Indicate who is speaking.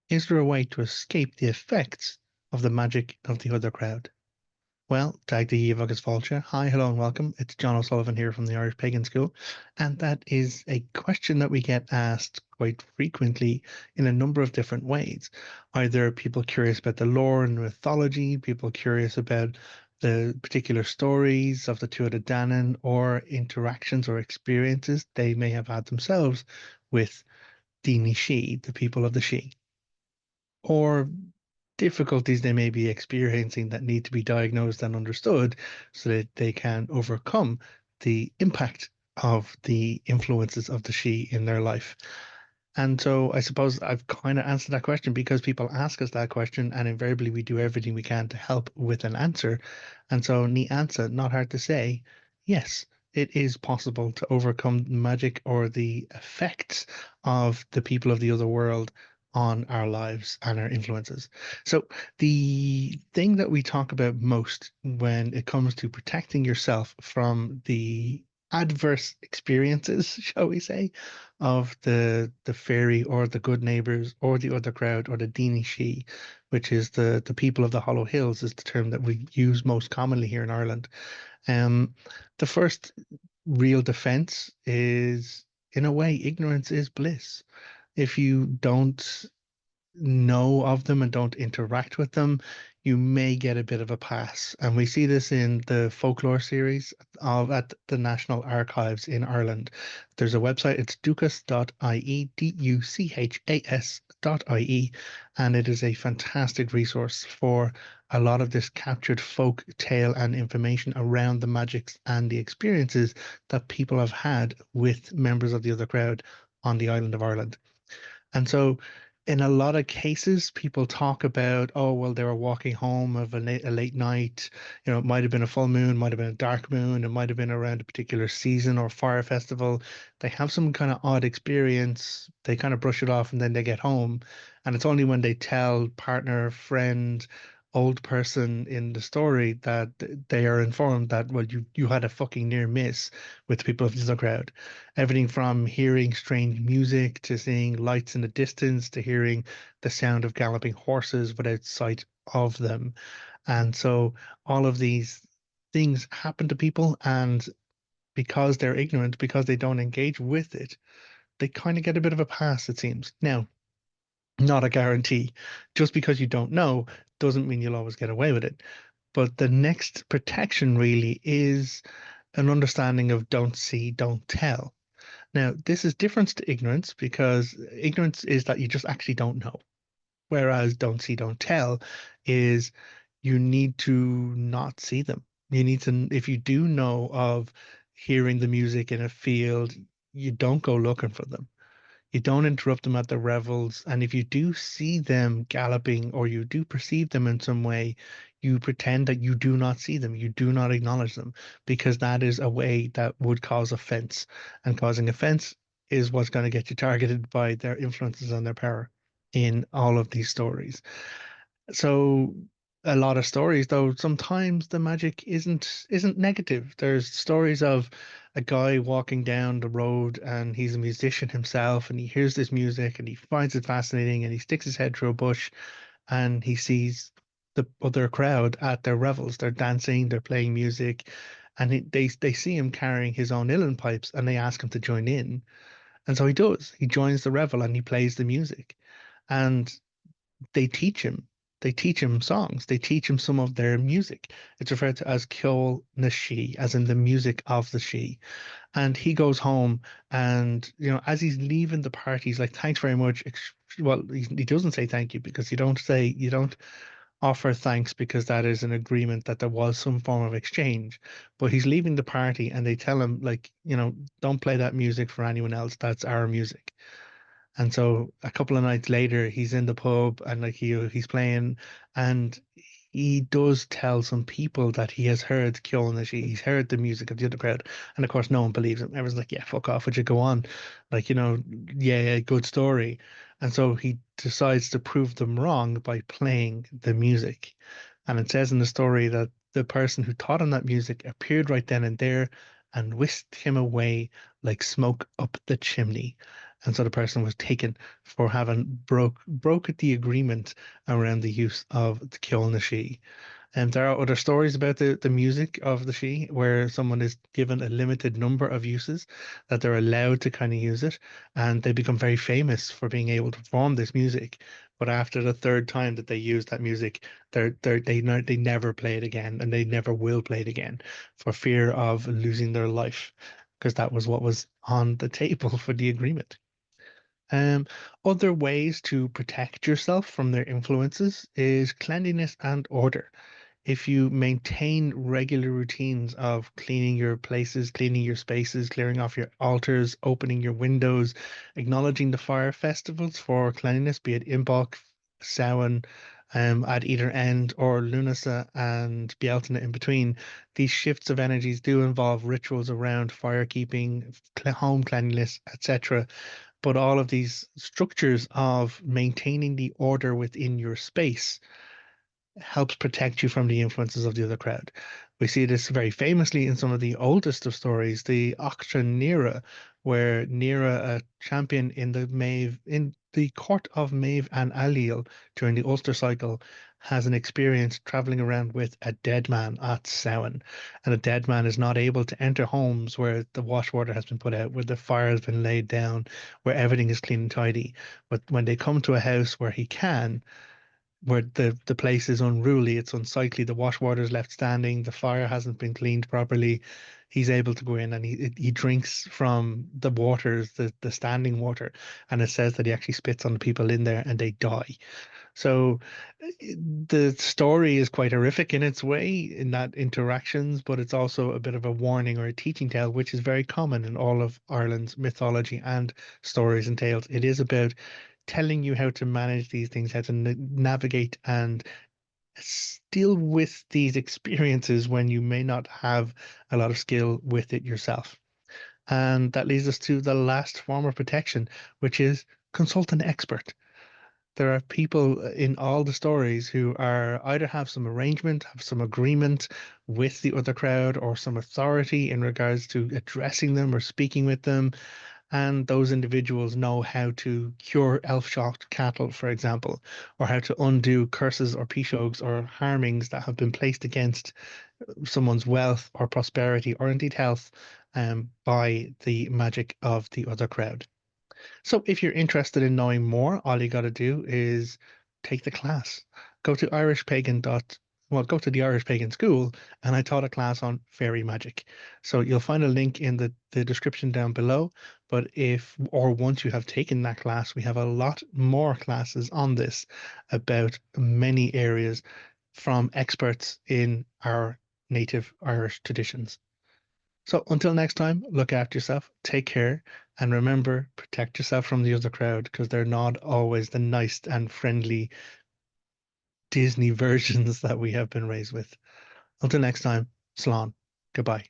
Speaker 1: Is there a way to escape the effects of the magic of the other crowd? Well, Tag the Agus Vulture. Hi, hello, and welcome. It's Jon O'Sullivan here from the Irish Pagan School. And that is a question that we get asked quite frequently in a number of different ways. Either people curious about the lore and mythology, people curious about the particular stories of the Tuatha De Danann, or interactions or experiences they may have had themselves with Daoine She, the people of the She, or difficulties they may be experiencing that need to be diagnosed and understood so that they can overcome the impact of the influences of the she in their life. And so I suppose I've kind of answered that question because people ask us that question, and invariably we do everything we can to help with an answer. And so, neat answer, not hard to say. Yes, it is possible to overcome magic or the effects of the people of the other world on our lives and our influences. So, the thing that we talk about most when it comes to protecting yourself from the adverse experiences, shall we say, of the fairy or the good neighbors or the other crowd or the Daoine She, which is the people of the Hollow Hills, is the term that we use most commonly here in Ireland. Um, the first real defense is, in a way, ignorance is bliss. If you don't know of them and don't interact with them, you may get a bit of a pass. And we see this in the folklore series of at the National Archives in Ireland. There's a website, it's duchas.ie, duchas.ie, and it is a fantastic resource for a lot of this captured folk tale and information around the magics and the experiences that people have had with members of the other crowd on the island of Ireland. And so, in a lot of cases, people talk about, oh, well, they were walking home of a late night. It might have been a full moon, might have been a dark moon, it might have been around a particular season or fire festival. They have some kind of odd experience. They kind of brush it off and then they get home. And it's only when they tell partner, friend, old person in the story that they are informed that, well, you had a fucking near miss with the people of the other crowd. Everything from hearing strange music to seeing lights in the distance to hearing the sound of galloping horses without sight of them. And so all of these things happen to people, and because they're ignorant, because they don't engage with it, they kind of get a bit of a pass, it seems. Now, not a guarantee. Just because you don't know doesn't mean you'll always get away with it. But the next protection really is an understanding of don't see, don't tell. Now, this is different to ignorance because ignorance is that you just actually don't know. Whereas don't see, don't tell is you need to not see them. You need to, if you do know of hearing the music in a field, you don't go looking for them. You don't interrupt them at their revels. And if you do see them galloping or you do perceive them in some way, you pretend that you do not see them. You do not acknowledge them because that is a way that would cause offense. And causing offense is what's going to get you targeted by their influences and their power in all of these stories. So a lot of stories, though, sometimes the magic isn't negative. There's stories of a guy walking down the road and he's a musician himself and he hears this music and he finds it fascinating and he sticks his head through a bush and he sees the other crowd at their revels. They're dancing, they're playing music, and they see him carrying his own uilleann pipes and they ask him to join in. And so he does. He joins the revel and he plays the music. And they teach him. They teach him songs. They teach him some of their music. It's referred to as Ceol na She, as in the music of the she. And he goes home, and as he's leaving the party, he's like, "Thanks very much." Well, he doesn't say thank you because you don't offer thanks because that is an agreement that there was some form of exchange. But he's leaving the party, and they tell him like, don't play that music for anyone else. That's our music. And so a couple of nights later, he's in the pub and like he's playing, and he does tell some people that he has heard Kjolnish, he's heard the music of the other crowd, and of course no one believes him. Everyone's like, "Yeah, fuck off, would you go on?" Like, yeah, yeah, good story. And so he decides to prove them wrong by playing the music. And it says in the story that the person who taught him that music appeared right then and there and whisked him away like smoke up the chimney. And so the person was taken for having broke the agreement around the use of the Ceol She. And there are other stories about the music of the She, where someone is given a limited number of uses that they're allowed to kind of use it, and they become very famous for being able to perform this music. But after the third time that they use that music, they never play it again, and they never will play it again for fear of losing their life, because that was what was on the table for the agreement. Um, Other ways to protect yourself from their influences is cleanliness and order. If you maintain regular routines of cleaning your places, cleaning your spaces, clearing off your altars, opening your windows, acknowledging the fire festivals for cleanliness, be it Imbolc, Samhain, at either end, or Lunasa and Bealtaine in between, these shifts of energies do involve rituals around firekeeping, home cleanliness, etc. But all of these structures of maintaining the order within your space helps protect you from the influences of the other crowd. We see this very famously in some of the oldest of stories, the Achtra Nera, where Nera, a champion in the court of Maeve and Aliel during the Ulster cycle, has an experience traveling around with a dead man at Samhain. And a dead man is not able to enter homes where the wash water has been put out, where the fire has been laid down, where everything is clean and tidy. But when they come to a house where he can, where the place is unruly, it's unsightly, the wash water is left standing, the fire hasn't been cleaned properly, he's able to go in and he drinks from the waters, the standing water, and it says that he actually spits on the people in there and they die. So the story is quite horrific in its way in that interactions, but it's also a bit of a warning or a teaching tale, which is very common in all of Ireland's mythology and stories and tales. It is about telling you how to manage these things, how to navigate and deal with these experiences when you may not have a lot of skill with it yourself. And that leads us to the last form of protection, which is consult an expert. There are people in all the stories who are either have some arrangement, have some agreement with the other crowd, or some authority in regards to addressing them or speaking with them, and those individuals know how to cure elf-shocked cattle, for example, or how to undo curses or pishogues or harmings that have been placed against someone's wealth or prosperity or indeed health by the magic of the other crowd. So if you're interested in knowing more, all you got to do is take the class. Go to go to the Irish Pagan School, and I taught a class on fairy magic. So you'll find a link in the description down below. But once you have taken that class, we have a lot more classes on this about many areas from experts in our native Irish traditions. So until next time, look after yourself, take care, and remember, protect yourself from the other crowd because they're not always the nice and friendly Disney versions that we have been raised with. Until next time, Slán. Goodbye.